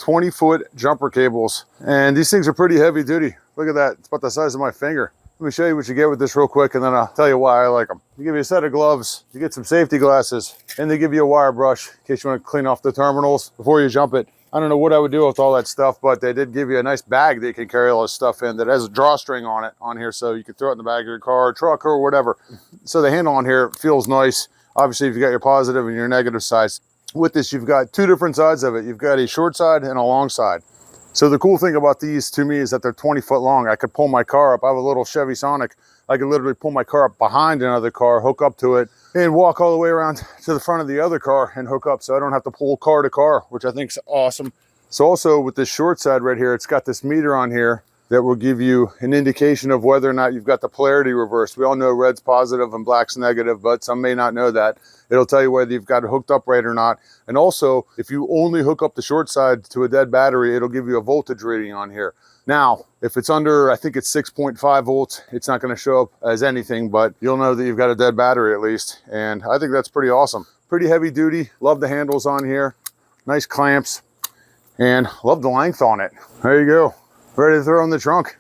20-foot jumper cables. And these things are pretty heavy duty. Look at that, it's about the size of my finger. Let me show you what you get with this real quick, and then I'll tell you why I like them. You give you a set of gloves, you get some safety glasses, and they give you a wire brush in case you want to clean off the terminals before you jump it. I don't know what I would do with all that stuff, but they did give you a nice bag that you can carry all this stuff in that has a drawstring on it on here, so you can throw it in the back of your car or truck or whatever. So the handle on here feels nice. Obviously, if you got your positive and your negative sides. With this, you've got two different sides of it. You've got a short side and a long side. So the cool thing about these to me is that they're 20 foot long. I could pull my car up. I have a little Chevy Sonic. I could literally pull my car up behind another car, hook up to it, and walk all the way around to the front of the other car and hook up, so I don't have to pull car to car, which I think is awesome. So also with this short side right here, it's got this meter on here that will give you an indication of whether or not you've got the polarity reversed. We all know red's positive and black's negative, but some may not know that. It'll tell you whether you've got it hooked up right or not. And also, if you only hook up the short side to a dead battery, it'll give you a voltage reading on here. Now, if it's under, I think it's 6.5 volts, it's not going to show up as anything, but you'll know that you've got a dead battery at least. And I think that's pretty awesome. Pretty heavy duty. Love the handles on here. Nice clamps. And love the length on it. There you go. Ready to throw in the trunk.